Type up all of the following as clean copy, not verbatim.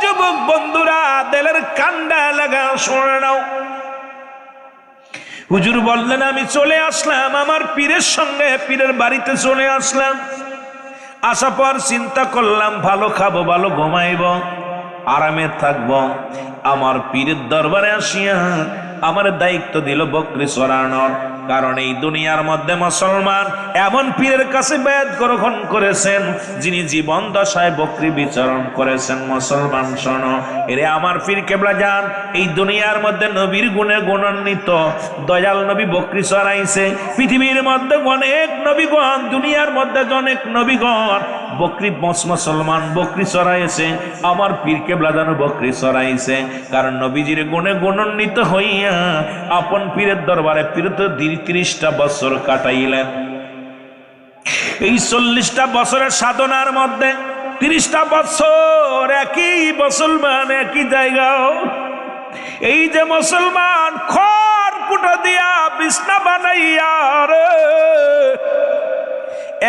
যুবক বন্ধুরা, দিলের কান্ডা লাগা শুনে নাও। হুজুর বললেন আমি চলে আসলাম আমার পীরের সঙ্গে, পীরের বাড়িতে চলে আসলাম। আসার পর চিন্তা করলাম ভালো খাবো, ভালো ঘুমাইব, আরামে থাকবো। আমার পীরের দরবারে আসিয়া আমার দায়িত্ব দিল বকরি চড়ানোর। কারণ এই দুনিয়ার মধ্যে মুসলমান এমন পীরের কাছে বেদ গ্রহণ করেছেন যিনি জীবন দশায় বকরি বিচরণ করেছেন। মুসলমান শোনো, এরে আমার পীর কেবলা যান এই দুনিয়ার মধ্যে নবীর গুণে গুণান্বিত দয়াল নবী বকরি চড়াইছে। পৃথিবীর মধ্যে অনেক নবীগণ, দুনিয়ার মধ্যে অনেক নবীগণ বকরি মুসলমান বকরি চড়াইছে, আমার পীর কেবলা যেন বকরি চড়াইছে। কারণ নবীজির গুণে গুণান্বিত হইয়া আপন পীরের দরবারে পীর তো 30টা বছর কাটাইলেন। এই 40টা বছরের সাধনার মধ্যে 30টা বছর একই মুসলমান একই জায়গা। এই যে মুসলমান খড় কুটা দিয়া বিছনা বানাইয়া রে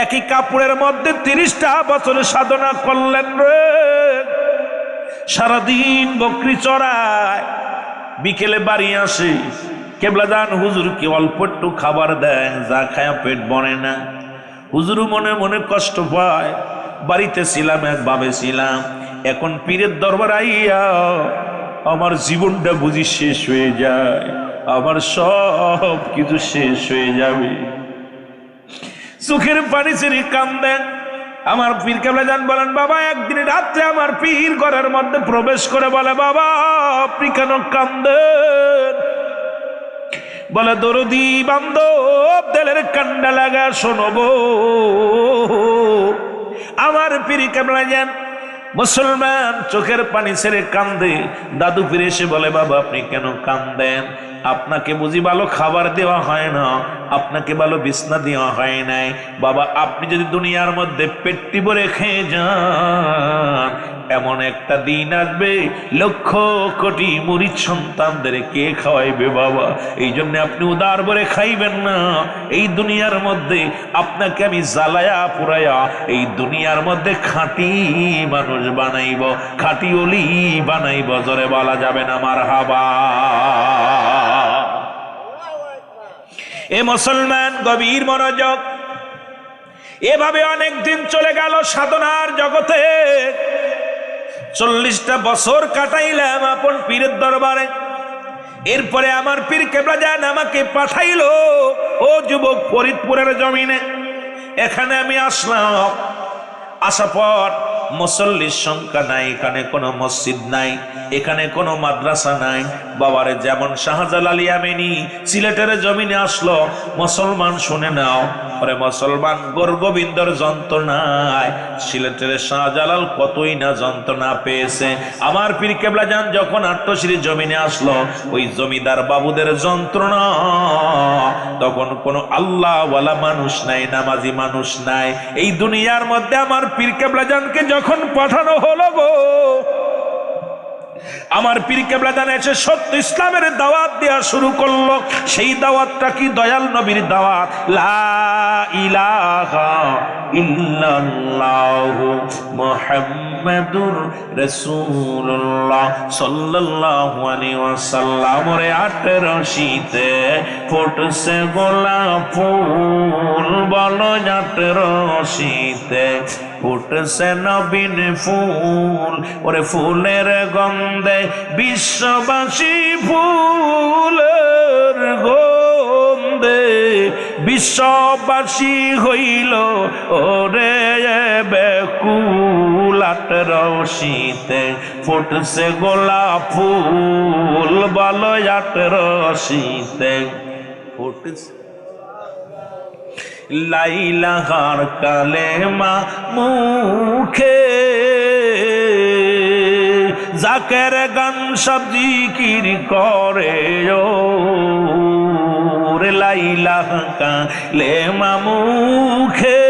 একই কাপড়ের মধ্যে 30টা বছরের সাধনা করলেন রে। সারাদিন বকরি চড়ায়, বিকেলে বাড়ি আসে, কেবলা যান হুজুরকে অল্প একটু খাবার দেন, যা খায়া পেট ভরে না। হুজুর মনে মনে কষ্ট পায়। বাড়িতে ছিলাম একভাবে ছিলাম, এখন পীরের দরবার আইয়া আমার জীবনটা বুঝি শেষ হয়ে যায়, আমার সব কিছু শেষ হয়ে যাবে। চোখের পানি ছেড়ে কান্দেন। আমার পীর কেবলা যান বলেন বাবা, একদিন রাত্রে আমার পীর ঘরের মধ্যে প্রবেশ করে বলে বাবা আপনি কেন কান্দেন? বলে দরদি বান্ধব দিলের কান্ডা লাগা শোনবো। আমার পীর কেবলা যান মুসলমান চোখের পানি ছেড়ে কান্দে। দাদু ফিরে এসে বলে বাবা আপনি কেন কান্দেন? আপনাকে বুঝি ভালো খাবার দেওয়া হয় না, আপনাকে ভালো বিছনা দেওয়া হয় নাই। বাবা আপনি যদি দুনিয়ার মধ্যে পেটটি ভরে খেয়ে যান, এমন একটা দিন আসবে লক্ষ কোটি মুরিদ সন্তানদের কে খাওয়াইবে বাবা? এই জন্য আপনি উদার ভরে খাইবেন না। এই দুনিয়ার মধ্যে আপনাকে আমি জ্বালায়া পুরাইয়া এই দুনিয়ার মধ্যে খাঁটি মানুষ বানাইব, খাঁটি অলি বানাইব। জোরে বলা যাবে না মারহাবা। এ মুসলমান গভীর মনোযোগ। এভাবে অনেক দিন চলে গেল সাধনার জগতে। 40টা বছর কাটাইলাম আপন পীরের দরবারে। এরপরে আমার পীর কেবলা যান আমাকে পাঠাইলো ও যুবক ফরিদপুরের জমিনে। এখানে আমি আসলাম। আসার পর মুসল্লির সংখ্যা নাই, এখানে কোনো মসজিদ নাই, এখানে কোনো মাদ্রাসা নাই। বাবারে যেমন শাহজালাল ইয়ামিনী সিলেটের জমিনে আসলো, মুসলমান শুনে নাও, পরে মুসলমান গোবিন্দর যন্ত্রণায় সিলেটের শাহজালাল কতই না যন্ত্রণা পেয়েছে। আমার পীর কেবলা যান যখন আট্টশির জমিনে আসলো, ওই জমিদার বাবুদের যন্ত্রণা, তখন কোনো আল্লাহওয়ালা মানুষ নাই, নামাজি মানুষ নাই। এই দুনিয়ার মধ্যে আমার পীর কেবলা জানকে যখন পাঠানো হলো গো, আমার পীর কেবলা জান এসে সত্য ইসলামের দাওয়াত দেওয়া শুরু করলো। সেই দাওয়াতটা কি? দয়াল নবীর দাওয়াত। লা ইলাহা ইল্লাল্লাহু মুহাম্মাদুর রাসূলুল্লাহ সাল্লাল্লাহু আলাইহি ওয়াসাল্লাম। রে 18শীতে ফুটছে গোলাপ ফুল, বলো 18শীতে ফুটছে নবীন ফুল। ওরে ফুলের গন্ধে বিশ্ববাসী, ফুলের গন্ধে বিশ্ববাসী হইল ওরে বেকুল। 18শীতে ফুটছে গোলাপ ফুল, বলো 18শীতে ফুটছে। লাইলাহার কালেমা মুখে, জাকের গান সব জিকির করে ও রে। লাইলাহা কালেমা মুখে,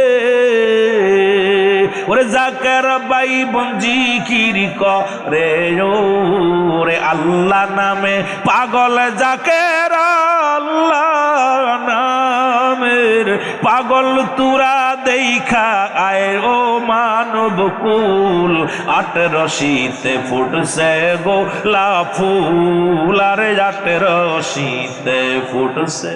ওরে জাকের বাই বোন জিকির করে ও রে। আল্লাহ নামে পাগল জাকের, আল্লাহ নামের পাগল তুরা দেখা আয় ও মানব কুল, 18 ফুটছে গোলাপ ফুল, আরে 18 ফুটছে,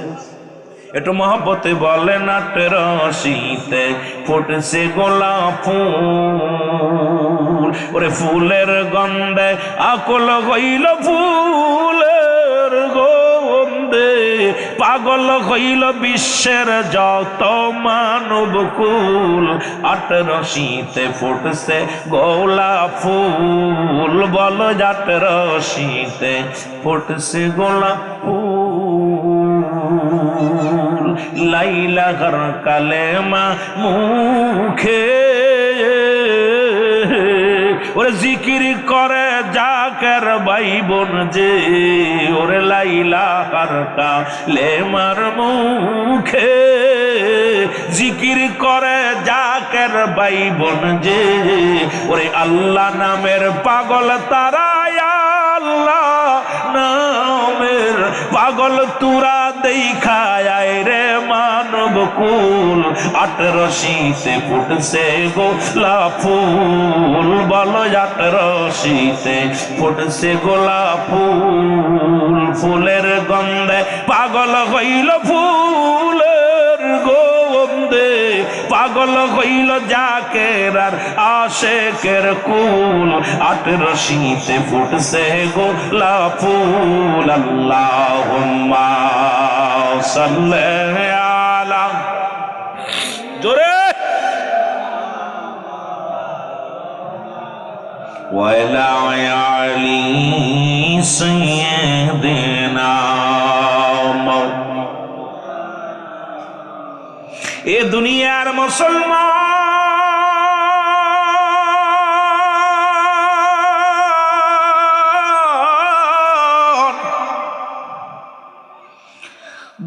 একটু মহব্বতে বলেন 18 ফুটছে গোলাপ ফুল। ওরে ফুলের গন্ধে আকুল হইল ফুলের গন্ধে, পাগল হইল বিশ্বের যত মানব কুল, 18 ফুটছে গোলাপ ফুল, বল 18 ফুটছে গোলাপ ফুল। লাইলা ঘর কালেমা মুখে ওরে জিকির করে জাকের ভাই বোন যে, ওরে লাইলা ঘর কালেমার মুখে জিকির করে জাকের ভাই বোন যে, ওরে আল্লাহ নামের পাগল তারা, আল্লাহ নামের পাগল তুরা দেখায় রে মানব কুল, 18 ফুটছে গোলাপ ফুল, বলো 18 ফুটছে গোলাপ ফুল। ফুলের গন্ধে পাগল হইল ফুলের গন্ধে, পাগল হইল জাকের আর আশেকের কুল, 18 ফুটছে গোলাপ ফুল। আল্লাহুম্মা সাল্লি আলা, জোরে ওয়ালা আলি সাইয়্যিদিনা। এ দুনিয়ার মুসলমান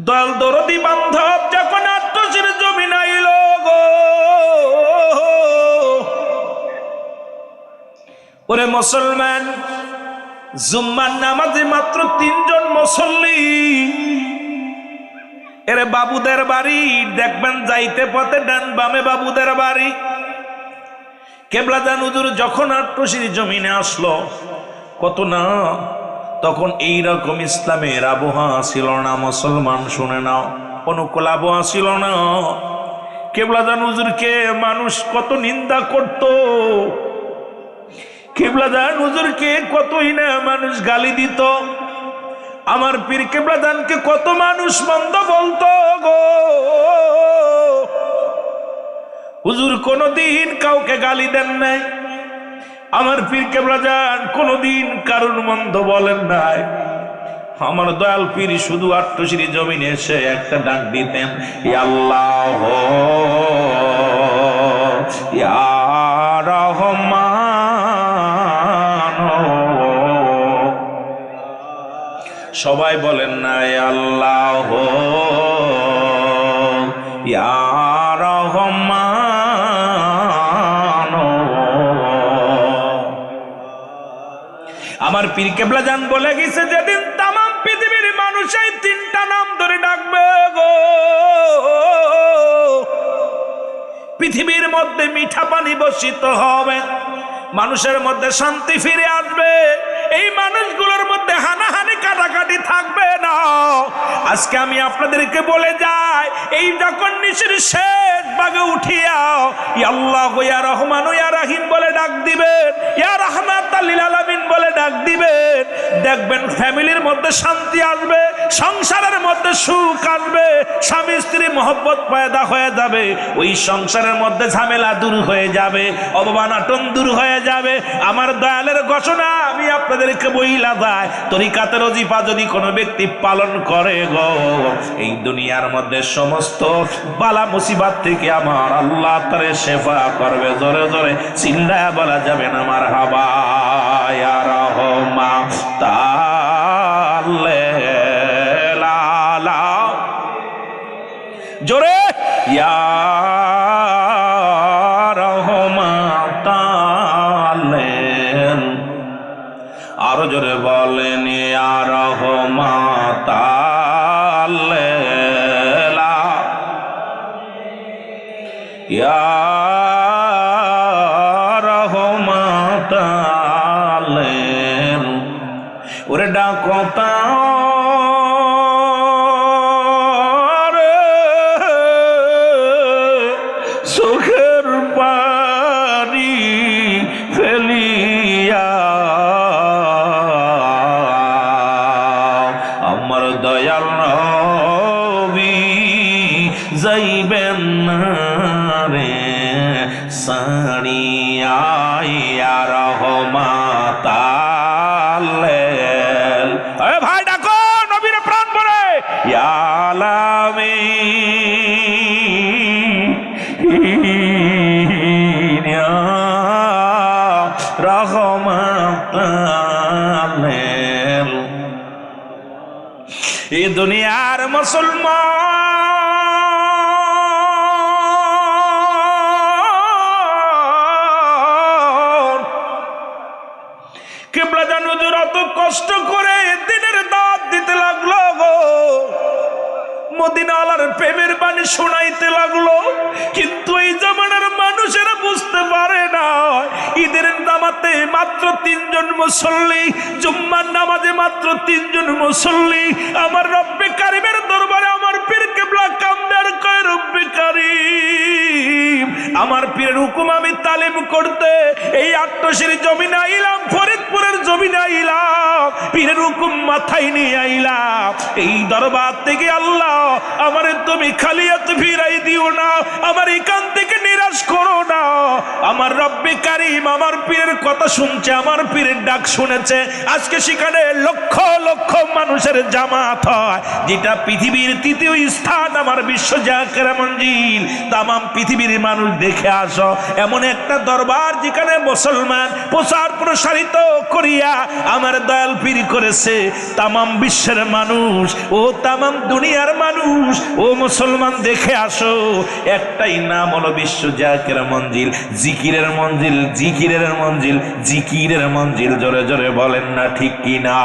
দল দরদি বান্ধব যখন আত্মশির জমিন আইল গো, ওরে মুসলমান জুম্মার নামাজে মাত্র 3 জন মুসল্লি, এরে বাবুদের বাড়ি দেখবেন যাইতে পথে ডান বামে বাবুদের বাড়ি। কেবলাদান হুজুর যখন আট্টশির জমিনে আসলো কত না, তখন এইরকম ইসলামের আবহাওয়া ছিল না। মুসলমান শুনে নাও, অনুকূল আবহাওয়া ছিল না। কেবলাদান হুজুরকে মানুষ কত নিন্দা করত, কেবলাদান হুজুরকে কতই না মানুষ গালি দিত, আমার পীর কেবলাদানকে কত মানুষ মন্দ বলতো গো। হুজুর কোনদিন কাউকে গালি দেন নাই, আমার পীর কেবলাদান কোনদিন কারণ মন্দ বলেন নাই। আমার দয়াল পীর শুধু আট্টশির জমিনে এসে একটা ডাক দিতেন, ইয়া আল্লাহ ইয়া রহমান। সবাই বলেন না ইয়া আল্লাহ ইয়া রহমান। আমার পীর কেবলাদান বলে গেছে, যেদিন তামাম পৃথিবীর মানুষ এই 3টা নাম ধরে ডাকবে গো, পৃথিবীর মধ্যে মিঠা পানি বর্ষিত হবে, মানুষের মধ্যে শান্তি ফিরে আসবে, এই মানুষগুলোর মধ্যে হানাহানি কাটাকাটি থাকবে না। আজকে আমি আপনাদেরকে বলে যাই, এই যখন নিশির শেষ ভাগে উঠিয়া ইয়া আল্লাহ ইয়া রহমান ইয়া রাহিম বলে ডাক দিবেন, ইয়া রাহমাতাল লিল আলামিন বলে ডাক দিবেন, দেখবেন ফ্যামিলির মধ্যে শান্তি আসবে, সংসারের মধ্যে সুখ আসবে, স্বামী স্ত্রী মহব্বত পয়দা হয়ে যাবে, ওই সংসারের মধ্যে ঝামেলা দূর হয়ে যাবে, অবমাননা দূর হয়ে যাবে। আমার দয়ালের ঘোষণা আমি আপনাদেরকে বইলা যায়, তরিকাতের ওজিফা যদি কোনো ব্যক্তি পালন করে গো, এই দুনিয়ার মধ্যে সমস্ত বালা মুসিবত থেকে আমার আল্লাহ তারে শেফা করবে। জোরে জোরে চিল্লায়া বলা যাবে না মারহাবা ইয়া রহমান তাআলা, জোরে ইয়া রহমান তাআলা, আরো জোরে বলেন ইয়া রহমান তাআলা। ওরে ডাকতা চোখের পানি ফেলিয়া আমার দয়াল নবী যাইবেন না রে সাড়িয়া রহমাতাল্লিল। আরে ভাই ডাকো নবীর প্রাণ পড়ে ইয়া আলামিন রহমাতাল্লিল। এই দুনিয়ার মুসলমান কিবলা জানো অত কষ্ট করে দিনের দাওয়াত দিতে লাগলো গো, মদিনাওয়ালার প্রেমের বাণী শোনাইতে লাগলো, কিন্তু এই জামানার মানুষেরা বুঝতে পারে না ঈদের নামাজে মাত্র 3 জন মুসল্লি, জুম্মার নামাজে মাত্র 3 জন মুসল্লি। আমার রব্বে কারিমের দরবারে আমার পীর কিবলা কান্দে আর কয় রব্বে কারিম আমার পীরের হুকুম আমি তালিম করতে এই আট্টশির জমিনে আইলাম, ফরিদপুরের জমিনে আইলাম, পীরের হুকুম মাথায় নিয়ে আইলাম। এই দরবার থেকে আল্লাহ আমারে তুমি খালি হাতে ফিরাই দিও না, আমার এখান থেকে নিরাশ করো না। আমার রব্বে কারিম আমার পীরের কথা শুনছে, আমার পীরের ডাক শুনেছে, আজকে সেখানে লক্ষ লক্ষ মানুষের জামাত হয়, যেটা পৃথিবীর 3য় স্থান আমার বিশ্ব জাকের মঞ্জিল। তামাম পৃথিবীর মানুষ দেখে আসো, এমন একটা দরবার যেখানে মুসলমান প্রচার প্রসারিত করিয়া আমার দয়াল পীর করেছে। তামাম বিশ্বের মানুষ ও তামাম দুনিয়ার মানুষ ও মুসলমান দেখে আসো, একটাই নাম হলো বিশ্ব জাকের মঞ্জিল, জিকিরের মঞ্জিল, জিকিরের মঞ্জিল, জিকিরের মঞ্জিল। জোরে জোরে বলেন না ঠিক কিনা?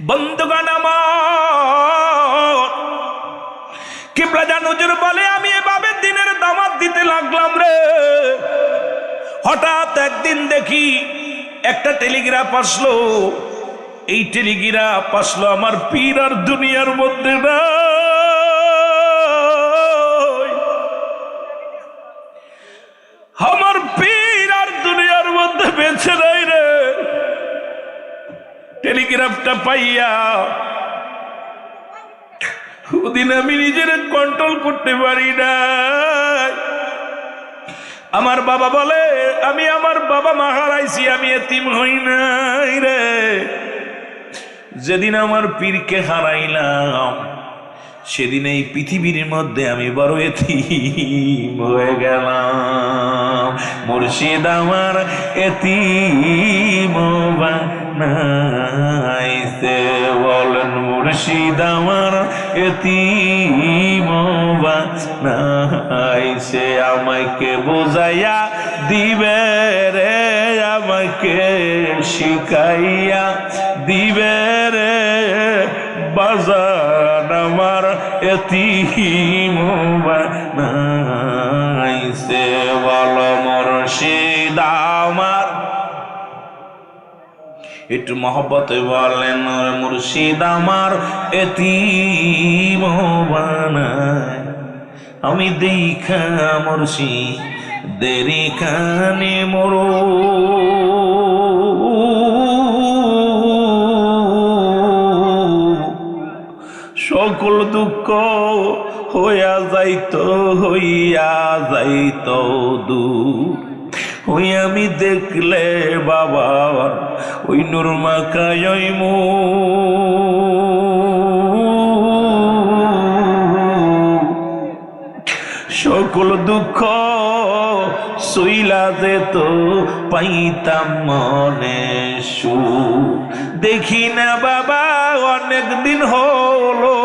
বন্ধুগণ আমার কিবলা জান হুজুর বলে আমি এভাবে দিনের দাওয়াত দিতে লাগলাম রে, হঠাৎ একদিন দেখি একটা টেলিগ্রাফ আসলো। এই টেলিগ্রাফ আসলো আমার পীর আর দুনিয়ার মধ্যে নাই, আমার পীর আর দুনিয়ার মধ্যে বেঁচে নাই রে। টেলিগ্রাফটা পাইয়া ওদিন আমি নিজের কন্ট্রোল করতে পারি না। আমার বাবা বলে আমি আমার বাবা মা হারাইছি, আমি এতিম হই নাই রে। যেদিন আমার পীরকে হারাইলাম সেদিন এই পৃথিবীর মধ্যে আমি বড় এতিম হয়ে গেলাম। মুর্শিদ আমার এতিম বানাইছে, বলেন মুর্শিদ আমার এতিম বানাইছে। আমাকে বুঝাইয়া দিবে রে, আমাকে শিখাইয়া দিবে রে বাজান আমার এতিম বানাইছে। বল মুর্শিদ আমার, একটু মহব্বতে বলেন মুর্শিদ আমার এতিম বানায়। আমি দেখা মুর্শিদ দেরি খানে মরো, সকল দুঃখ হইয়া যাইত দূর। ওই আমি দেখলে বাবা ওই নূর মাখায় মো, সকল দুঃখ সইলা যেত পাইতাম মনে সুখ। দেখি না বাবা অনেক দিন হলো,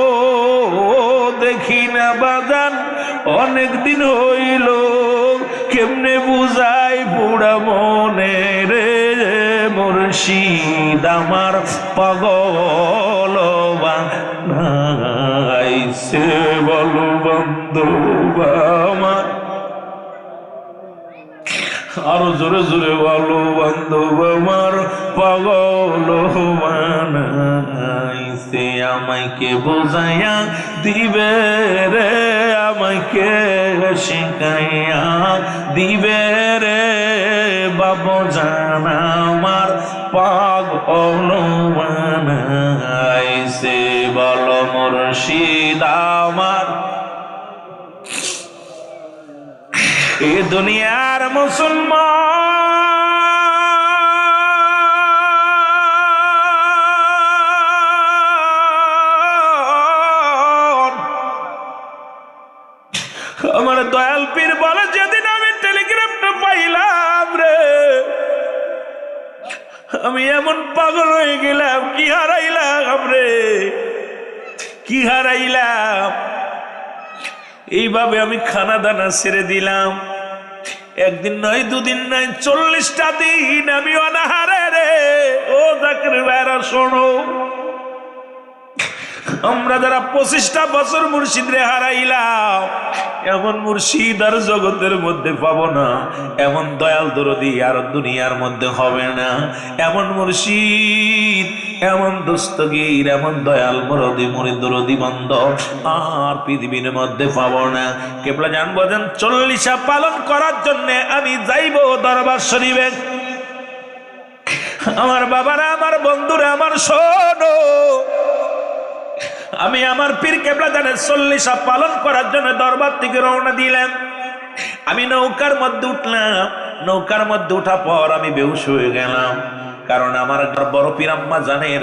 দেখি না বাজান অনেক দিন হইল, কেমনে বুঝাই পুরা মনে রে মুর্শিদ আমার পাগল বানাইছে। বলো বন্ধু আমার আরো জোরে জোরে বলো, বান্ধব আমার পাগল বানাইছে, আমাকে বোঝাইয়া দিবে রে, আমাকে শিখাইয়া দিবে রে, বাবু জানা আমার পাগল বানাইছে। বলো মুর্শিদ আমার এ দুনিয়ার মুসলমান, আমার দয়াল পীর বলে যেদিন আমি টেলিগ্রামটা পাইলাম রে, আমি এমন পাগল হয়ে গেলাম। কি হারাইলাম রে, কি হারাইলাম। এইভাবে আমি খানা দানা ছেড়ে দিলাম। একদিন নয়, দুদিন নয়, 40টা দিন আমি অনাহারে রে। ও জাকির ভাইরা শোনো, আমরা যারা 25টা বছর মুর্শিদ রে হারাইলাম, এমন মুর্শিদ আর জগতের মধ্যে পাবো না, এমন দয়াল দরদি আর দুনিয়ার মধ্যে হবে না। এমন মুর্শিদ, এমন দস্তগীর, এমন দয়াল মরদি মুরিদ দরদি বন্ধ আর পৃথিবীর মধ্যে পাবো না। কেবলা জানবো যেন 40 পালন করার জন্য আমি যাইব দরবার শরীফে। আমার বাবারা, আমার বন্ধুরা, আমার শোনো, আমি আমার পীর কেবলা জানের 40 পালন করার জন্য দরবার থেকে রওনা দিলাম। আমি নৌকার মধ্যে উঠলাম। নৌকার মধ্যে উঠা পর আমি বেহুশ হয়ে গেলাম, কারণ আমার বড় পীর আম্মা জানের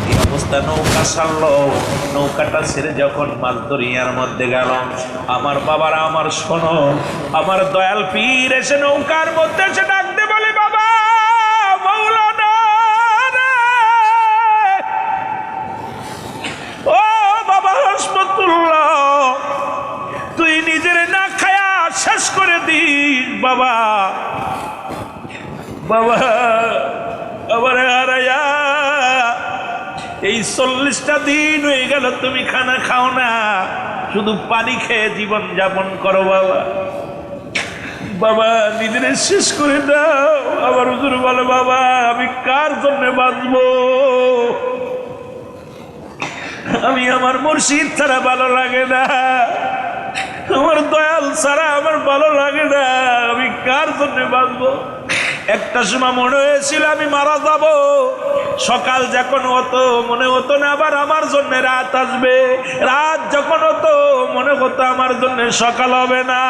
এই অবস্থা। নৌকা ছাড়লো, নৌকাটা ছেড়ে যখন মাছ দরিয়ার মধ্যে গেল, আমার বাবারা, আমার শোনো, আমার দয়াল পীর এসে নৌকার মধ্যে এসে ডাকতে বলে, বাবা মাওলানা রে, ও বাবা হাসপাতুল্লাহ, তুই নিজের না খায়া শেষ করে দিস বাবা। বাবা আবার হারাইয়া এই 40টা দিন হয়ে গেল তুমি খানা খাও না, শুধু পানি খেয়ে জীবন যাপন করো বাবা। বাবা নিজের শেষ করে দাও। আবার হুজুর বলে, বাবা আমি কার জন্য বাঁচবো? আমি আমার মুর্শিদ ছাড়া ভালো লাগে না, আমার দয়াল ছাড়া আমার ভালো লাগে না, আমি কার জন্য বাঁচবো? একটা সময় মনে হয়েছিল আমি মারা যাব। সকাল যখন হতো মনে হতো না আবার আমার জন্য রাত আসবে, রাত যখন হতো মনে হতো আমার জন্য সকাল হবে না।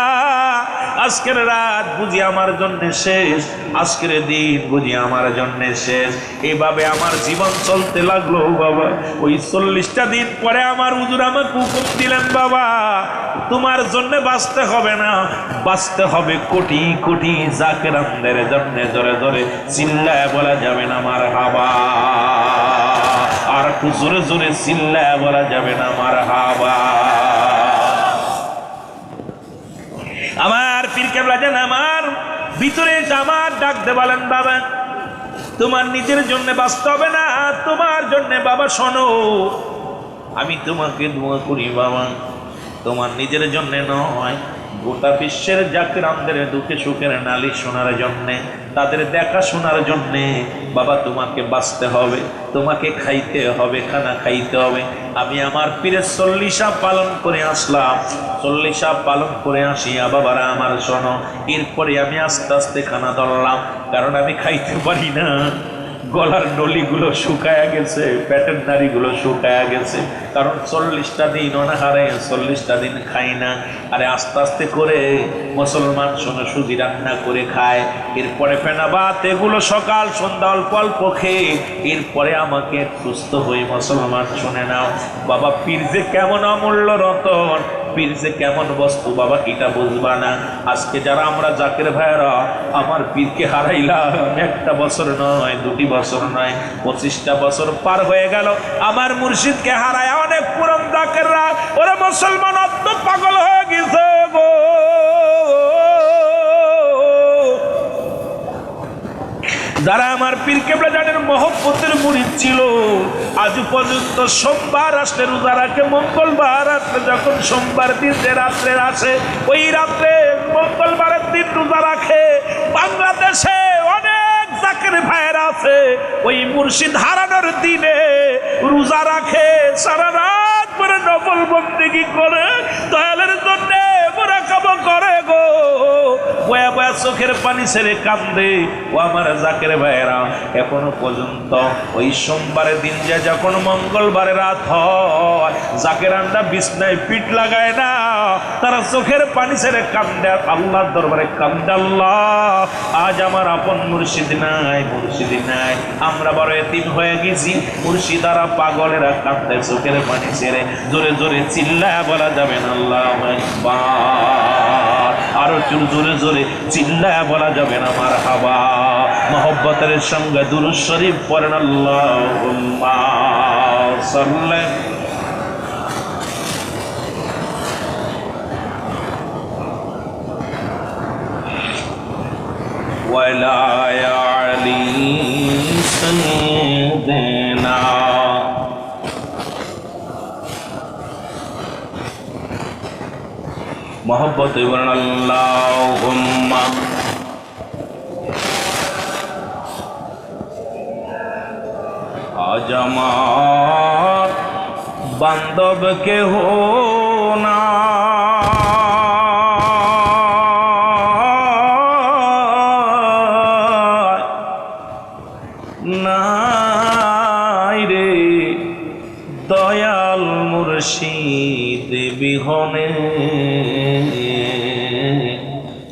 আজকের রাত বুঝি আমার জন্য শেষ, আজকের দিন বুঝি আমার জন্য শেষ। এইভাবে আমার জীবন চলতে লাগলো বাবা। ওই 40টা দিন পরে আমার হুজুর আমাকে হুকুম দিলেন, বাবা তোমার জন্য বাঁচতে হবে না, বাঁচতে হবে কোটি কোটি জাকেরানদের জন্য। জোরে জোরে চিল্লায় বলা যাবে না মারহাবা, আর একটু জোরে জোরে চিল্লায় বলা যাবে না মারহাবা। আমার পীর কেবলা যেন আমার ভিতরে আমার ডাকতে বলেন, বাবা তোমার নিজের জন্য বাঁচতে হবে না, তোমার জন্য বাবা শোনো, আমি তোমাকে দোয়া করি বাবা, তোমার নিজের জন্য নয়, গোটা বিশ্বের জাকিরানদের দুঃখে সুখের নালিশ শোনার জন্যে, তাদের দেখা শোনার জন্যে বাবা তোমাকে বাঁচতে হবে, তোমাকে খাইতে হবে, খানা খাইতে হবে। আমি আমার পীরের 40 পালন করে আসলাম। 40 পালন করে আসিয়া বাবারা আমার শোনো, এরপরে আমি আস্তে আস্তে খানা ধরলাম, কারণ আমি খাইতে পারি না। গলার নলিগুলো শুকায়া গেছে, পেটের নাড়িগুলো শুকায়া গেছে, কারণ 40টা দিন অনাহারে, 40টা দিন খাই না। আরে আস্তে আস্তে করে মুসলমান শোনো সুজি রান্না করে খায়, এরপরে ফেনা ভাত, এগুলো সকাল সন্ধ্যা অল্প অল্প খেয়ে এরপরে আমাকে সুস্থ হয়ে মুসলমান শুনে নাও বাবা, পীর যে কেমন অমূল্য রতন, পীর যে কেমন বস্তু বাবা, এটা বুঝবা না। আজকে যারা আমরা জাকের ভাইরা আমার পীরকে হারাইলাম, 1টা বছর নয়, 2টি বছর নয়, 25টা বছর পার হয়ে গেল আমার মুর্শিদকে হারায়। অনেক পুরন জাকেররা ওরা মুসলমান অত পাগল হয়ে গেছে গো। যারা আমার পীর কেবলা জানের মহব্বতের মুরিদ ছিল, আজ পর্যন্ত সোমবার আসলে রোজা রাখে, মঙ্গলবার আসলে যখন সোমবার দিন যে রাত্রে আসে, ওই রাত্রে মঙ্গলবারের দিন রোজা রাখে। বাংলাদেশে অনেক জাকের ভাইয়েরা আছে, ওই মুর্শিদ হারানোর দিনে রোজা রাখে, সারা রাত করে নফল বন্দেগী করে, দয়ালের জন্য মুরাকাবা করে গো, বয়া বয়া চোখের পানি ছেড়ে কান্দে। ও আমার জাকের ভাইয়েরা, এখনো পর্যন্ত ওই সোমবারের দিন যে যখন মঙ্গলবারের রাত হয়, জাকের আন্ডা বিছনায় পিঠ লাগায় না, তারা চোখের পানি ছেড়ে কান্দে, আল্লাহর দরবারে কান্দে, আল্লাহ আজ আমার আপন মুর্শিদ নাই, মুর্শিদ নাই, আমরা বড় এতিম হয়ে গেছি। মুর্শিদারা পাগলেরা কান্দে চোখের পানি ছেড়ে, জোরে জোরে চিল্লায় বলা যাবে না আল্লাহু আকবার, আরো জোরে জোরে চিল্লায় বলা যাবে না মারহাবা। মহব্বতের সঙ্গে দুরূদ শরীফ পড়েন, আল্লাহুম্মা সাল্লি ওয়ালা আলি সাইয়্যিদিনা। মোহব্বতে বলেন আল্লাহুম্মা আজ আমার বান্ধব কেহ না, নাই রে দয়াল মুর্শিদ বিহনে।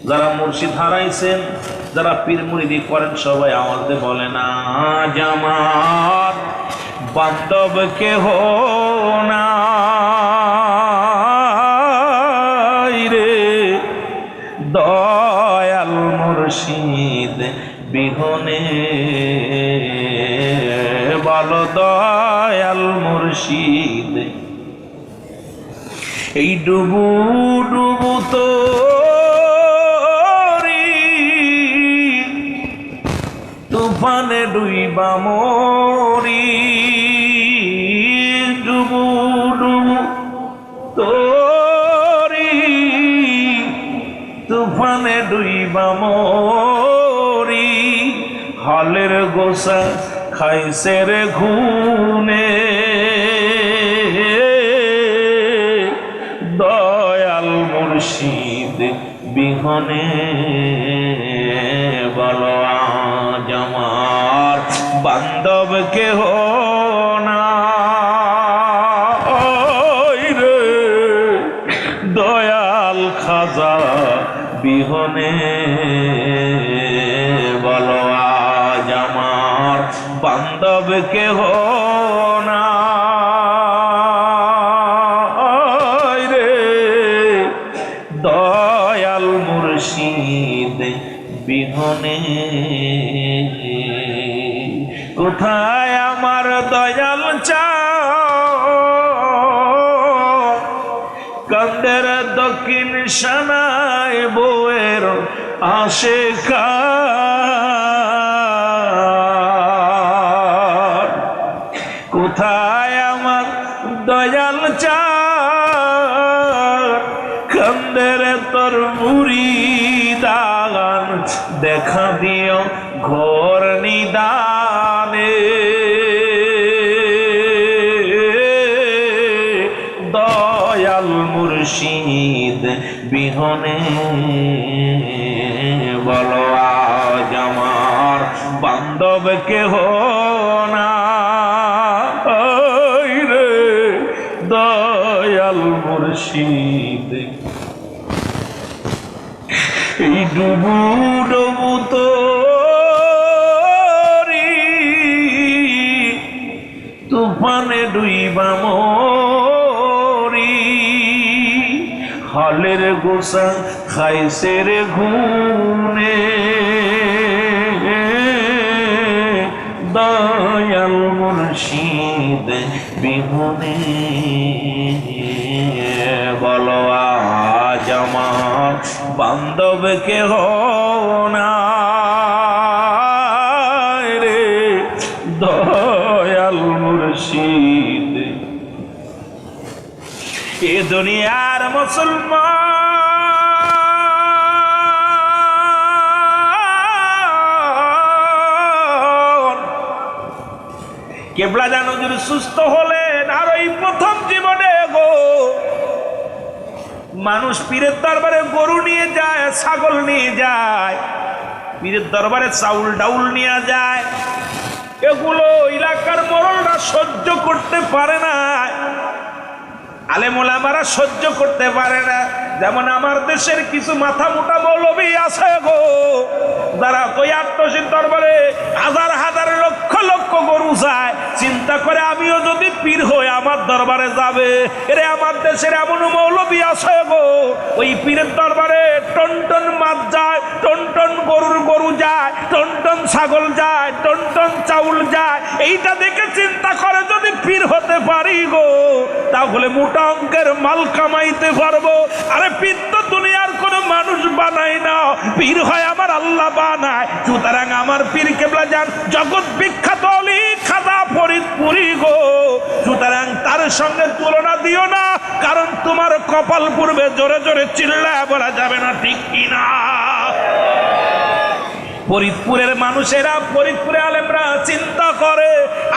যারা মুর্শিদ হারাইছেন, যারা পীর মুরিদি করেন, সবাই আমাদের বলে না, আজ আমার বান্ধব কেহ নাই রে দয়াল মুর্শিদ বিহনে। বলো দয়াল মুর্শিদ, এই ডুবু ডুবু তো তুফানে ডুইবা মরি, ডুবু ডুবু তোরি তুফানে ডুইবা মরি, হালের গোসা খাইছে রে ঘুনে, দয়াল মুর্শিদ বিহনে। বলো আজ আমার বান্ধব কেহ নাই রে দয়াল খাজা বিহনে। বলো আজ আমার বান্ধব কেহ নাই রে দয়াল মুর্শিদ বিহনে। কোথায় আমার দয়াল কান্দের দক্ষিণ সানায় বউয়ের আশিকার, কোথায় আমার দয়াল কান্দের তোর মুরিদান, দেখা দিও ঘোর নিদানে, দয়াল মুর্শিদ বিহনে। বলো আজ আমার বান্ধব কেহ নাই রে দয়াল মুর্শিদ। এই ডুবু ডুবু তোরি তুফানে ডুইবা মরি, হালের গোসা খাইছে রে ঘুনে, দয়াল মুর্শিদ বিহনে। বলো আজ আমার বান্ধব কেহ নাই রে দয়াল মুর্শিদ। এ দুনিয়ার মুসলমান কেবলা জানো যদি সুস্থ হলেন আর ওই প্রথম জীবনে গো মানুষ পীরের দরবারে গরু নিয়ে যায়, ছাগল নিয়ে যায়, পীরের দরবারে চাউল ডাউল নিয়ে যায়, এগুলো এলাকার মোড়লরা সহ্য করতে পারে না, আলেম ওলামারা সহ্য করতে পারে না। যেমন আমার দেশের কিছু মাথা মোটা মৌলবী আছে গো, যারা ওই আত্মসীর দরবারে হাজার হাজার লক্ষ লক্ষ গরু যায়, চিন্তা করে আমিও যদি পীর হই আমার দরবারে যাবে। এরে আমার দেশের এমন মৌলবী আছে গো, ওই পীরের দরবারে টন টন মাছ যায়, টন টন গরু যায়, টন টন ছাগল যায়, টন টন চাউল যায়। এইটা দেখে চিন্তা করে যদি পীর হতে পারি গো তাহলে মোটা অঙ্কের মাল কামাইতে পারবো। আরে পীর তো দুনিয়ার কোন মানুষ বানায় না, পীর হয় আমার আল্লাহ বানায়। সুতরাং আমার পীর কেবলা যান জগৎ বিখ্যাত অলি খাজা ফরিদপুরি গো, সুতরাং তার সঙ্গে তুলনা দিও না, কারণ তোমার কপাল পূর্বে জোরে জোরে চিল্লায় বলা যাবে না, ঠিক কিনা? ফরিদপুরের মানুষেরা, ফরিদপুরে আলেমরা চিন্তা করে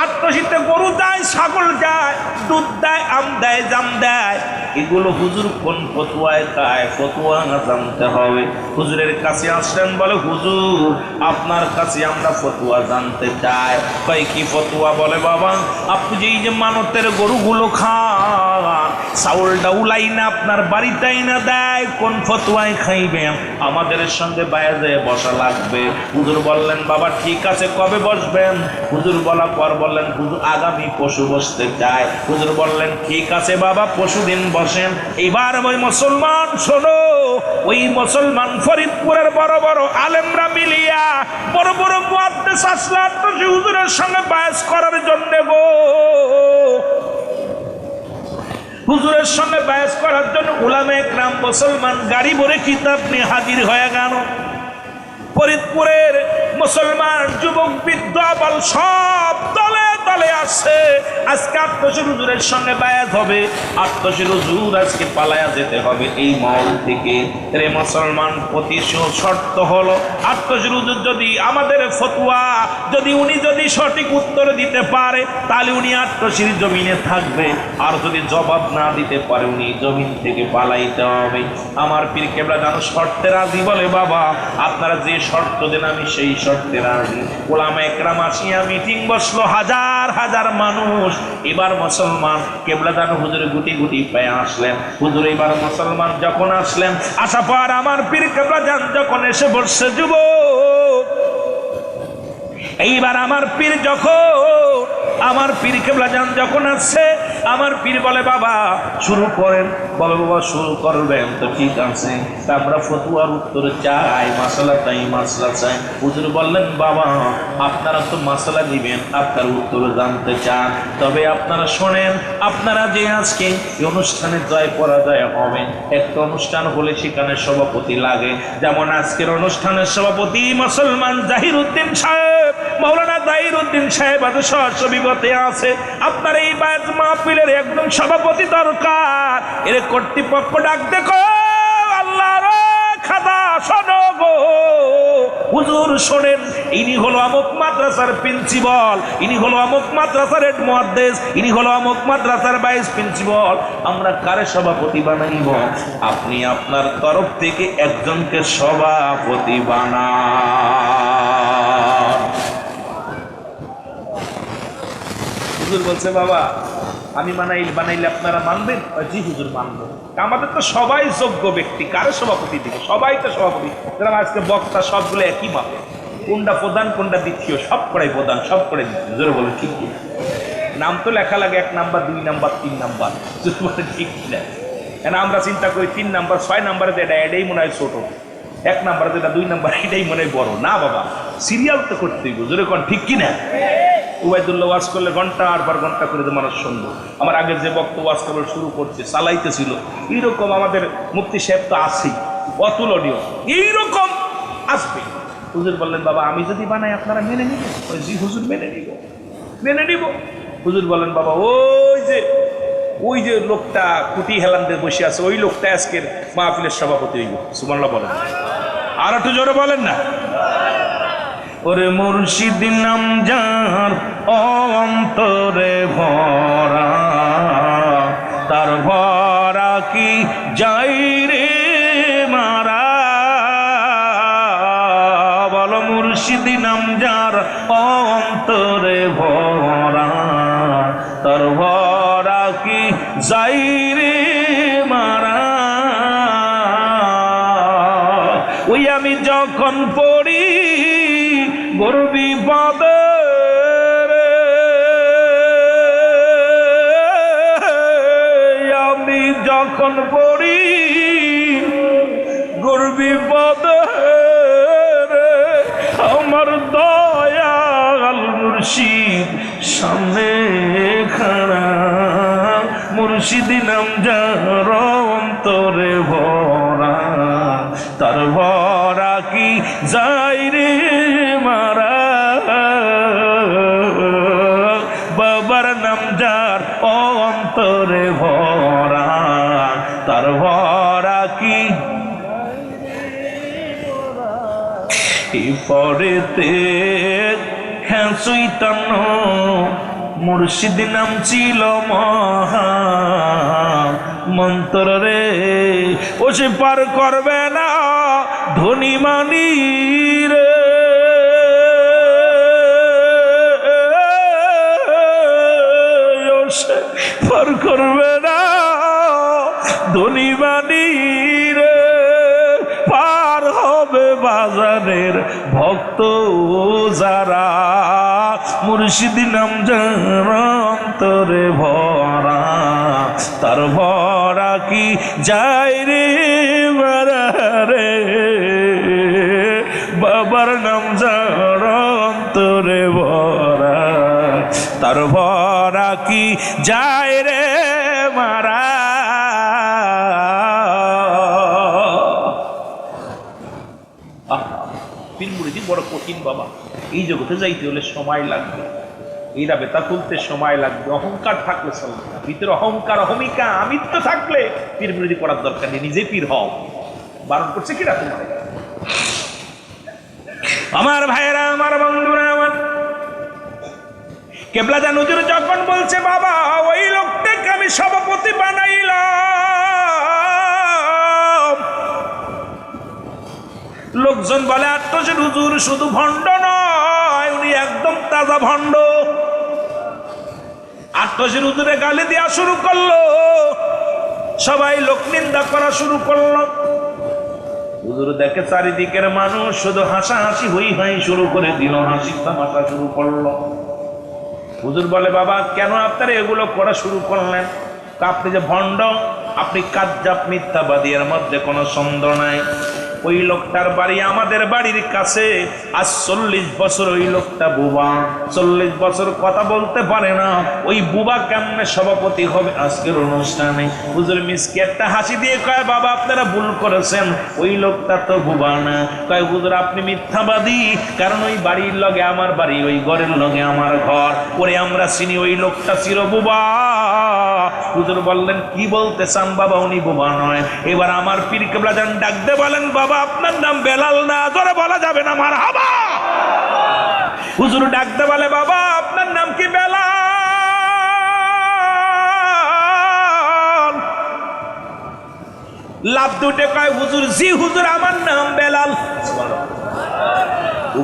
আত্মশীতে গরু যায়, ছাগল যায়, দুধ দেয়, আম দেয়, জাম দেয়, এগুলো হুজুর কোন ফতুয়ায় খায়? ফতুয়া জানতে হবে। হুজুরের কাছে আসলেন, বলে হুজুর আপনার কাছে আমরা ফতুয়া জানতে চাই। কয় কি ফতুয়া? বলে বাবা আপনি যে এই যে মানতের গরুগুলো খান, চাউল ডাউলাই না আপনার বাড়িটাই না দেয়, কোন ফতুয়ায় খাইবেন? আমাদের সঙ্গে বাইরে যেয়ে বসা লাগবে। হুজুর বললেন বাবা ঠিক আছে, কবে বসবেন? হুজুর বলা পর বললেন হুজুর আগামী পরশু বসতে চায়। হুজুর বললেন ঠিক আছে বাবা পরশু দিন বসেন। এইবার ওই মুসলমান শোনো, ওই মুসলমান ফরিদপুরের বড় বড় আলেমরা মিলিয়া বড় বড় মুহাদ্দিস আসলাম তো হুজুরের সঙ্গে বায়াস করার জন্য গো, হুজুরের সঙ্গে বায়াস করার জন্য উলামা ইকরাম মুসলমান গাড়ি ভরে কিতাব নিয়ে হাজির হয়ে গেল। ফরিদপুরের মুসলমান যুবক বৃদ্ধ আবাল সব দলে দলে আসছে। আজকে আত্মশীর হুজুরের সঙ্গে বায়াত হবে, আত্মশীর হুজুর আজকে পালায়া যেতে হবে এই মহল থেকে। রে মুসলমান প্রতি শর্ত হলো আত্মশীর হুজুর যদি আমাদের ফতুয়া উনি যদি সঠিক উত্তর দিতে পারে তাহলে উনি আত্মশীর জমিনে থাকবে, আর যদি জবাব না দিতে পারে উনি জমিন থেকে পালাইতে হবে। আমার পীর কেবলা জানো শর্তে রাজি। বলে বাবা আপনারা যে শর্ত দেন আমি সেই শর্তে রাজি। ওলামা ইকরাম আসিয়া মিটিং বসলো, হাজার হাজার মানুষ। এবার মুসলমান কেবলা জানো হুজুরে গুটি গুটি পেয়ে আসলেন। হুজুর এবার মুসলমান যখন আসলেন, আসা পর আমার পীর কেবলা জান যখন এসে বসছে যুবক, এইবার আমার পীর কেবলা জান যখন আসছে, আমার পীর বলে বাবা শুরু করেন। বলে বাবা শুরু করবেন তো ঠিক আছে, আমরা ফতুয়ার উত্তর চাই, মাসালা চাই। হুজুর বললেন বাবা আপনারা তো মাসালা দিবেন, আপনার উত্তর জানতে চান, তবে আপনারা শোনেন, আপনারা যে আজকে এই অনুষ্ঠানে জয় পরাজয় হবেন, একটা অনুষ্ঠান হলে সেখানে সভাপতি লাগে। যেমন আজকের অনুষ্ঠানের সভাপতি মুসলমান জাহিরউদ্দিন সাহেব, মাওলানা জাহিরউদ্দিন সাহেব আজ সহসবিগতে আছে। আপনার এই বায়াত মাহফিলের একদম সভাপতি দরকার। এর কর্তৃপক্ষ ডাক দেখো, আল্লাহর খাদা শোনো গো, হুজুর শোনেন, ইনি হলো আমুক মাদ্রাসার প্রিন্সিপাল, ইনি হলো আমুক মাদ্রাসার হেড মুহাদ্দিস, ইনি হলো আমুক মাদ্রাসার ভাইস প্রিন্সিপাল। আমরা কারে সভাপতি বানাইব? আপনি আপনার তরফ থেকে একজনকে সভাপতি বানান। হুজুর বলছে বাবা আমি বানাইলে আপনারা মানবেন? জি হুজুর মানবো। আমাদের তো সবাই যোগ্য ব্যক্তি, কারে সভাপতি দিব? সবাই তো সভাপতি। আজকে বক্তা সবগুলো একই মাপে, কোনটা প্রধান কোনটা দ্বিতীয়, সব করাই প্রধান, সব করে দ্বিতীয়। জোরে বলে ঠিক কি? নাম তো লেখা লাগে 1 নাম্বার 2 নাম্বার 3 নাম্বার, ঠিক কিনা? কেন আমরা চিন্তা করি 3 নাম্বার 6 নাম্বারে যেটা এটাই মনে হয় ছোট, 1 নাম্বারে যেটা 2 নাম্বার এটাই মনে হয় বড়। না বাবা, সিরিয়াল তো করতে হইব। জোরে কোন ঠিক কিনা? উবাইদুল্লাহ ওয়াজ করলে ঘন্টার পর ঘন্টা করে মানুষ শুনবো। আমার আগে যে বক্তব্য ওয়াজ করবে শুরু করছে চালাইতেছিল, এইরকম আমাদের মুফতি সাহেব তো আছেই, অতুলনীয়, এইরকম আসবে। হুজুর বললেন বাবা আমি যদি বানাই আপনারা মেনে নিব? জি হুজুর মেনে নিব। হুজুর বললেন বাবা ওই যে লোকটা কুটি হেলান্তে বসে আছে, ওই লোকটা আজকের মাহফিলের সভাপতি হইব। সুবহানাল্লাহ বলেন, আর একটু জোরে বলেন না। ওরে মুর্শিদ নাম যার অন্তরে ভরা, তার ভরা কি যাই রে মারা। বলো মুর্শিদ নাম যার অন্তরে ভরা, তার ভরা কি যাই রে মারা। ওই আমি যখন পড়ি বড় বিপদে, আমি যখন পড়ি বড় বিপদে, আমার দয়াল মুর্শিদ সামনে খাড়া। মুর্শিদ নাম যার অন্তরে ভরা, তার ভরা কি যাই রে মারা। বাবার নাম যার অন্তরে ভরা, তার ভরা কি পরেতে হ্যাঁ চৈতন্য মুর্শিদ নাম ছিল মহা মন্ত্র রে। ও সে পার করবে না ধনী মানি রে, ও সে পার করবে না ধনী মানি রে। পার হবে বাজারের ভক্ত যারা, মুর্শিদ নাম যার অন্তরে ভরা, তার ভরা কি যাই রে মারা রে। বাবার নাম যার অন্তরে ভরা, তার ভরা কি যাই রে মারা। পীর মুরিদি বড় কঠিন বাবা, এই জগতে যাইতে হলে সময় লাগবে, এই রাবেতা খুলতে সময় লাগবে। অহংকার থাকলে চলবে না, ভিতরে অহংকার অহমিকা আমিত্ব থাকলে পীর মুরিদি করার দরকার নেই, নিজে পীর হও। বারণ করছে কিনা তোমার? আমার ভাইয়েরা, আমার বন্ধুরা, আমার কেবলাজান হুজুর যখন বলছে বাবা ওই লোকটাকে আমি সভাপতি বানাইলাম, লোকজন বলে আত্মজের হুজুর শুধু ভণ্ড নয়, উনি একদম তাজা ভণ্ড। আত্মজের হুজুরে গালি দেওয়া শুরু করলো, সবাই লোক নিন্দা করা শুরু করলো। হুজুর দেখে চারিদিকের মানুষ শুধু হাসাহাসি হই হাই শুরু করে দিল, হাসি তামাশা শুরু করলো। হুজুর বলে বাবা কেন আপনারা এগুলো করা শুরু করলেন? আপনি যে ভণ্ড, আপনি কাজ্জাব মিথ্যাবাদী, এর মধ্যে কোনো সন্দেহ নাই। ওই লোকটার বাড়ি আমাদের বাড়ির কাছে, আজ 40 বছর ওই লোকটা বুবা, 40 বছর কথা বলতে পারে না। ওই বুবা কেমনে সভাপতি হবে আজকের অনুষ্ঠানে? হুজুর মিসকে একটা হাসি দিয়ে কয় বাবা আপনারা ভুল করেছেন, ওই লোকটা তো বুবা না। কয় হুজুর আপনি মিথ্যাবাদী, কারণ ওই বাড়ির লগে আমার বাড়ি, ওই ঘরের লগে আমার ঘর, ওরে আমরা চিনি, ওই লোকটা ছিল বুবা। হুজুর বললেন কি বলতে চান বাবা, উনি বুবা নয়। এবার আমার পীর কেবলাজান ডাক দে বলেন বাবা আপনার নাম বেলাল না, জোরে বলা যাবে না মারহাবা। হুজুর ডাক দে বলে বাবা আপনার নাম কি বেলাল? লাভ দুটে কয় হুজুর জি হুজুর আমার নাম বেলাল।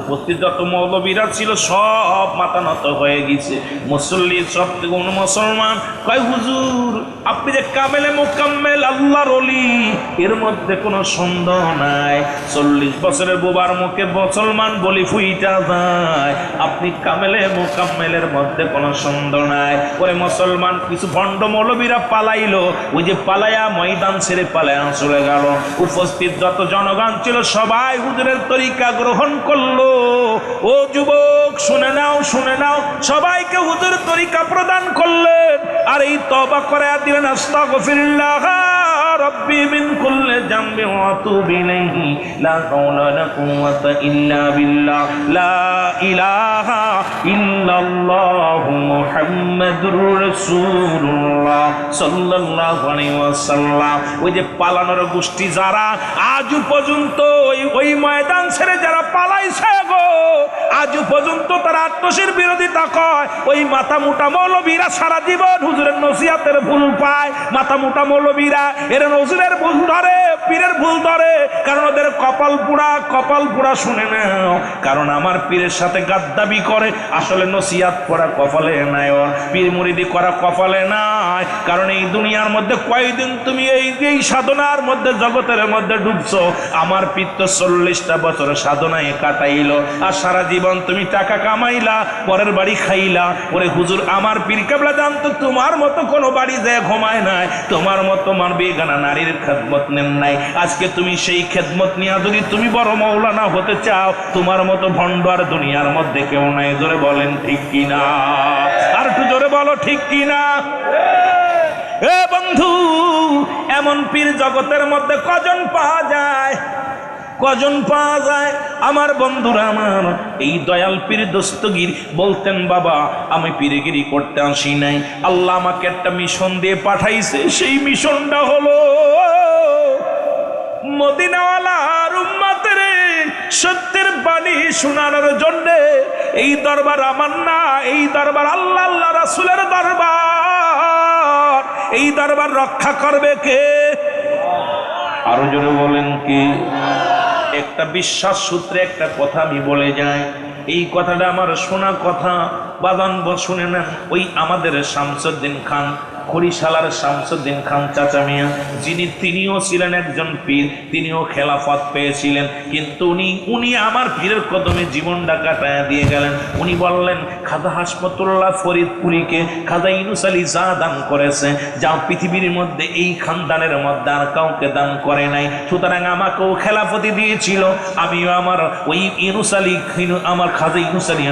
উপস্থিত যত মৌলবীরা ছিল সব মাথা নত হয়ে গেছে, মুসল্লি সব কোন মুসলমান কয় হুজুর আপনি যে কামেলে মুকাম্মেল আল্লাহর ওলি, এর মধ্যে কোনো সন্দেহ নাই। 40 বছরের বুবার মুখে মুসলমান বলি ফুইটা যায়, আপনি কামেলে মুকাম্মেলের মধ্যে কোনো সন্দেহ নাই। ওরে মুসলমান কিছু ভণ্ড মৌলবীরা পালাইলো, ওই যে পালায়া ময়দান ছেড়ে পালায়া চলে গেল। উপস্থিত যত জনগণ ছিল সবাই হুজুরের তরিকা গ্রহণ করলো। ও যুবক শুনে নাও, শুনে নাও, সবাইকে হুজুর তরিকা প্রদান করলেন। আর এই তওবা করে দিলেন আস্তাগফিরুল্লাহ রাব্বি মিন কুল্লি যামবি ওয়া আতুবু ইলাইহি লা হাওলা ওয়া লা কুওয়াতা ইল্লা বিল্লাহ লা ইলাহা ইল্লাল্লাহু মুহাম্মাদুর রাসূলুল্লাহ সাল্লাল্লাহু আলাইহি ওয়াসাল্লাম। ওই যে পালানোর গোষ্ঠী যারা আজ পর্যন্ত ওই ময়দান ছেড়ে যারা পালাইছে গো। আজ পর্যন্ত তারা আত্মশীর বিরোধিতা কয়। ওই মাথা মোটা মৌলবীরা সারা জীবন হুজুরের নসিহতের ভুল পায়। মাথা মোটা মৌলবীরা এর হুজুরের ভুল ধরে, পীরের ভুল ধরে, কারণ ওদের কপাল পুরা শুনে নাও। কারণ আমার পীরের সাথে গাদ্দাবি করে। আসলে নসিহত করা কপালে নাই, ওর পীর মুরিদি করা কপালে নাই। কারণ এই দুনিয়ার মধ্যে কয়দিন তুমি এই সাধনার মধ্যে জগতের মধ্যে ডুবছো। আমার পীর তো 40টা বছর সাধনায় কাটাইলো, আর সারা জীবন তুমি টাকা কামাইলা, পরের বাড়ি খাইলা। ওরে হুজুর, আমার পীর কেবলা জানতো তোমার মতো কোনো বাড়ি যায় ঘুমায় নাই, তোমার মতো বেগানা নারীর খেদমত নেন নাই। আজকে তুমি সেই খেদমত নিয়ে যদি তুমি বড় মৌলানা হতে চাও, তোমার মতো ভণ্ড আর দুনিয়ার মধ্যে কেউ নাই। জোরে বলেন ঠিক কিনা? আর একটু জোরে বলো ঠিক কিনা? এ বন্ধু, এমন পীর জগতের মধ্যে কজন পাওয়া যায়? কজন পাওয়া যায়? আমার বন্ধুরা, আমার এই দয়াল পীর দস্তগীর বলতেন, বাবা আমি পীরগিরি করতে আসি নাই, আল্লাহ আমাকে একটা মিশন দিয়ে পাঠাইছে। সেই মিশনটা হলো মদিনাওয়ালার উম্মতের সত্যের বাণী শোনানোর জন্য। এই দরবার আমার না, এই দরবার আল্লাহ রাসূলের দরবার। এই দরবার রক্ষা করবে কে? আরো জোরে বলেন কি? একটা বিশ্বাস সূত্রে একটা কথা আমি বলে যাই, এই কথাটা আমার শোনা কথা, বাদান শুনে না। ওই আমাদের শামসুদ্দিন খান, খরিশালার শামসুদ্দিন খান চাচা মিয়া, তিনিও ছিলেন একজন পীর, তিনিও খেলাফত পেয়েছিলেন। কিন্তু উনি আমার পীরের কদমে জীবনটা কাটায় দিয়ে গেলেন। উনি বললেন, খাজা হাশমতুল্লাহ ফরিদপুরীকে খাজা ইউনুস আলী যা দান করেছে, যা পৃথিবীর মধ্যে এই খানদানের মধ্যে আর কাউকে দান করে নাই, সুতরাং আমাকেও খেলাফতি দিয়েছিল। আমিও আমার ওই ইউনুস আলী, আমার খাজা ইউনুস আলী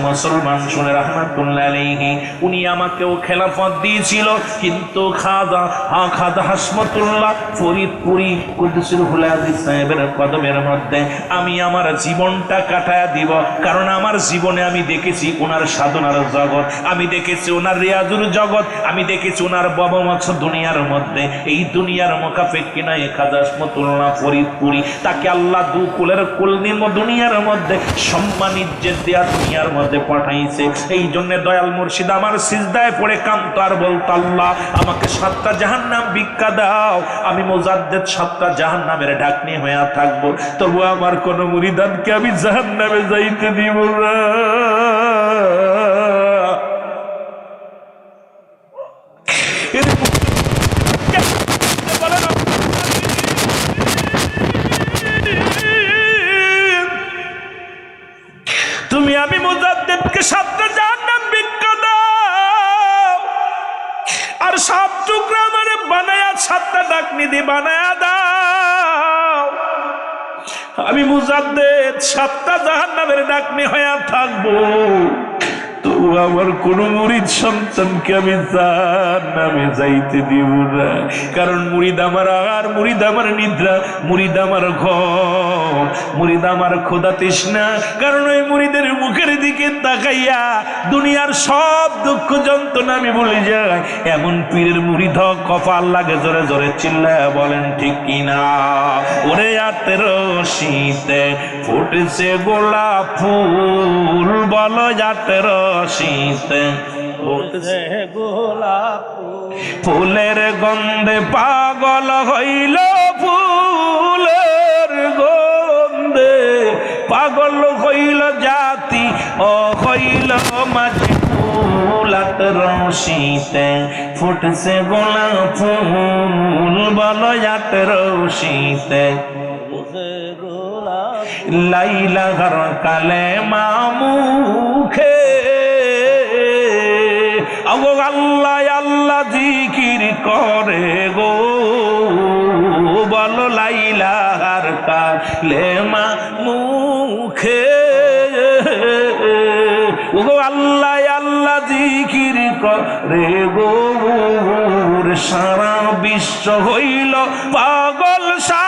মুসলমান শুনে রহমাতুল্লাহ আলাইহি, উনি আমাকেও খেলাফত দিয়েছিল। কিন্তু খাজা হাশমতুল্লাহ ফরিদপুরী কুদ্দুসুল হুলাদি সাহেবের কদমের মধ্যে আমি আমার জীবনটা কাটায় দিব। কারণ আমার জীবনে আমি দেখেছি ওনার সাধনার জগৎ, আমি দেখেছি ওনার রিয়াজুর জগৎ, আমি দেখেছি ওনার ববমছ দুনিয়ার মধ্যে। এই দুনিয়ার মোকাফেক্কি নাই খাজা হাশমতুল্লাহ ফরিদপুরী, তাকে আল্লাহ দু কুলের কুলনিম দুনিয়ার মধ্যে সম্মান ইজ্জত দেয়া দুনিয়ার মধ্যে পাঠাইছে। এই জন্য দয়াল মুর্শিদ আমার সিজদায় পড়ে কাঁদতো আর বলতো, আল্লাহ আমাকে 7টা জাহান্নাম ভিক্ষা দাও, আমি মুজাদ্দেদ 7টা জাহান্নামের ঢাকনি হয়ে থাকবো, তবু আমার কোন মুরিদানকে আমি জাহান্নামে যাইতে দিব না। তুমি আমি মুজাদ্দেদকে 7টা জাহান্নাম ভিক্ষা দাও, আর 7 টুকরা আমার বানায়া 7টা ডাকনি দিয়ে বানায়া দাও, আমি মুজাদ্দেদ 7টা জাহান্নামের ডাকনি হয়ে থাকবো, তো আমার কোন মুরিদ সন্তানকে আমি জাহান্নামে যাইতে দিব না। কারণ মুরিদ আমার আহার, মুরিদ আমার নিদ্রা, মুরিদ আমার ঘুম, মুরিদ আমার ক্ষুধা তৃষ্ণা। কারণ ওই মুরিদের মুখের দিকে তাকাইয়া দুনিয়ার সব দুঃখ যন্ত্রণা আমি ভুলে যাই। এমন পীরের মুরিদ কপাল লাগে। জোরে জোরে চিল্লায়া বলেন ঠিক কিনা? ওরে আতের শীতে ফুটেছে গোলাপ ফুল, বলো জাতের শীতে ফুটেছে গোলাপ ফুলের গন্ধে পাগল হইল, ফুলের গন্ধে পাগল হইল জাতি ও হইল মাঝে ফুলাতের শীতে ফুটেছে গোলাপ ফুল, বলো জাতের শীতে লাইলা ঘর কালে মামুখে আগো আল্লাহ আল্লাহ জিকির করে গো, বলো লাইলা ঘর কালে মামুখে ওগো আল্লাহ আল্লাহ জিকির করে গো। সারা বিশ্ব হইল পাগল সা